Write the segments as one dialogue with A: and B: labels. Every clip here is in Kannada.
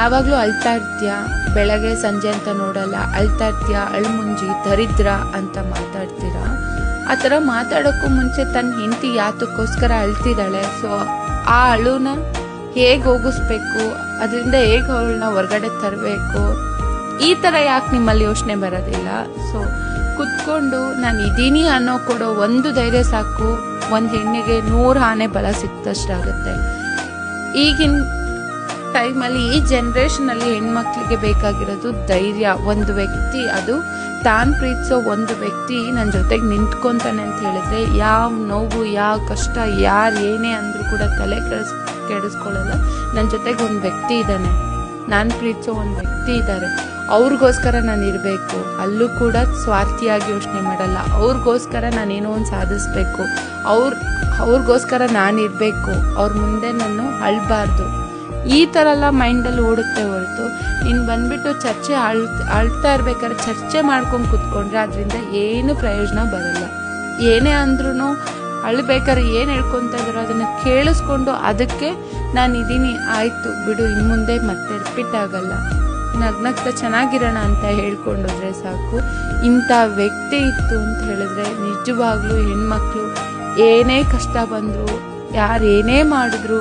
A: ಯಾವಾಗ್ಲೂ ಅಳ್ತಾ ಇರ್ತೀಯ, ಬೆಳಗ್ಗೆ ಸಂಜೆ ಅಂತ ನೋಡಲ್ಲ, ಅಳ್ತಾ ಇರ್ತೀಯ, ಅಳ್ಮುಂಜಿ, ದರಿದ್ರ ಅಂತ ಮಾತಾಡ್ತೀರಾ. ಆ ಥರ ಮಾತಾಡೋಕ್ಕೂ ಮುಂಚೆ ತನ್ನ ಹೆಂಡತಿ ಯಾತಕ್ಕೋಸ್ಕರ ಅಳ್ತಿದ್ದಾಳೆ, ಸೊ ಆ ಅಳುನ ಹೇಗೆ ಹೋಗಿಸ್ಬೇಕು, ಅದರಿಂದ ಹೇಗೆ ಅವಳನ್ನ ಹೊರಗಡೆ ತರಬೇಕು, ಈ ಥರ ಯಾಕೆ ನಿಮ್ಮಲ್ಲಿ ಯೋಚನೆ ಬರೋದಿಲ್ಲ? ಸೊ ಕುತ್ಕೊಂಡು ನಾನು ಇದ್ದೀನಿ ಅನ್ನೋ ಕೊಡೋ ಒಂದು ಧೈರ್ಯ ಸಾಕು, ಒಂದು ಹೆಣ್ಣಿಗೆ 100 ಆನೆ ಬಲ ಸಿಕ್ತಷ್ಟಾಗುತ್ತೆ. ಈಗಿನ ಟೈಮಲ್ಲಿ, ಈ ಜನ್ರೇಷನಲ್ಲಿ ಹೆಣ್ಮಕ್ಳಿಗೆ ಬೇಕಾಗಿರೋದು ಧೈರ್ಯ. ಒಂದು ವ್ಯಕ್ತಿ, ಅದು ತಾನು ಪ್ರೀತಿಸೋ ಒಂದು ವ್ಯಕ್ತಿ ನನ್ನ ಜೊತೆಗೆ ನಿಂತ್ಕೊಂತಾನೆ ಅಂತ ಹೇಳಿದ್ರೆ, ಯಾವ ನೋವು, ಯಾವ ಕಷ್ಟ, ಯಾರು ಏನೇ ಅಂದರೂ ಕೂಡ ತಲೆ ಕೆಡಿಸ್ಕೊಳ್ಳಲ್ಲ. ನನ್ನ ಜೊತೆಗೆ ಒಂದು ವ್ಯಕ್ತಿ ಇದ್ದಾನೆ, ನಾನು ಪ್ರೀತಿಸೋ ಒಂದು ವ್ಯಕ್ತಿ ಇದ್ದಾರೆ, ಅವ್ರಿಗೋಸ್ಕರ ನಾನು ಇರಬೇಕು. ಅಲ್ಲೂ ಕೂಡ ಸ್ವಾರ್ಥಿಯಾಗಿ ಯೋಚನೆ ಮಾಡಲ್ಲ, ಅವ್ರಿಗೋಸ್ಕರ ನಾನೇನೋ ಒಂದು ಸಾಧಿಸ್ಬೇಕು, ಅವ್ರಿಗೋಸ್ಕರ ನಾನಿರಬೇಕು, ಅವ್ರ ಮುಂದೆ ನಾನು ಅಳ್ಬಾರ್ದು. ಈ ಥರ ಎಲ್ಲ ಮೈಂಡಲ್ಲಿ ಓಡುತ್ತೆ ಹೊರತು, ನೀನು ಬಂದ್ಬಿಟ್ಟು ಅಳ್ತಾ ಇರ್ಬೇಕಾದ್ರೆ ಚರ್ಚೆ ಮಾಡ್ಕೊಂಡು ಕುತ್ಕೊಂಡ್ರೆ ಅದರಿಂದ ಏನು ಪ್ರಯೋಜನ ಬರಲ್ಲ. ಏನೇ ಅಂದ್ರೂ ಅಳ್ಬೇಕಾದ್ರೆ ಏನು ಹೇಳ್ಕೊತಾ ಇದ್ದಾರೋ ಅದನ್ನು ಕೇಳಿಸ್ಕೊಂಡು ಅದಕ್ಕೆ ನಾನಿದ್ದೀನಿ, ಆಯಿತು ಬಿಡು, ಇನ್ನು ಮುಂದೆ ಮತ್ತೆ ರಿಪೀಟ್ ಆಗಲ್ಲ, ನಗ್ನಗ್ತಾ ಚೆನ್ನಾಗಿರೋಣ ಅಂತ ಹೇಳ್ಕೊಂಡೋದ್ರೆ ಸಾಕು. ಇಂಥ ವ್ಯಕ್ತಿ ಇತ್ತು ಅಂತ ಹೇಳಿದ್ರೆ ನಿಜವಾಗ್ಲೂ ಹೆಣ್ಮಕ್ಳು ಏನೇ ಕಷ್ಟ ಬಂದರೂ, ಯಾರು ಏನೇ ಮಾಡಿದ್ರು,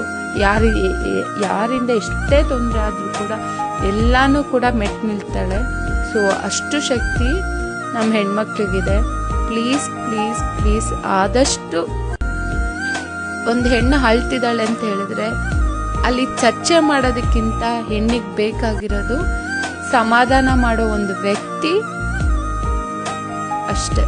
A: ಯಾರಿಂದ ಎಷ್ಟೇ ತೊಂದರೆ ಆದರೂ ಕೂಡ ಎಲ್ಲಾನು ಕೂಡ ಮೆಟ್ಟು ನಿಲ್ತಾಳೆ. ಸೊ ಅಷ್ಟು ಶಕ್ತಿ ನಮ್ಮ ಹೆಣ್ಮಕ್ಳಿಗಿದೆ. ಪ್ಲೀಸ್ ಪ್ಲೀಸ್ ಪ್ಲೀಸ್ ಆದಷ್ಟು ಒಂದು ಹೆಣ್ಣು ಅಳ್ತಿದ್ದಾಳೆ ಅಂತ ಹೇಳಿದ್ರೆ ಅಲ್ಲಿ ಚರ್ಚೆ ಮಾಡೋದಕ್ಕಿಂತ ಹೆಣ್ಣಿಗೆ ಬೇಕಾಗಿರೋದು ಸಮಾಧಾನ ಮಾಡೋ ಒಂದು ವ್ಯಕ್ತಿ ಅಷ್ಟೆ.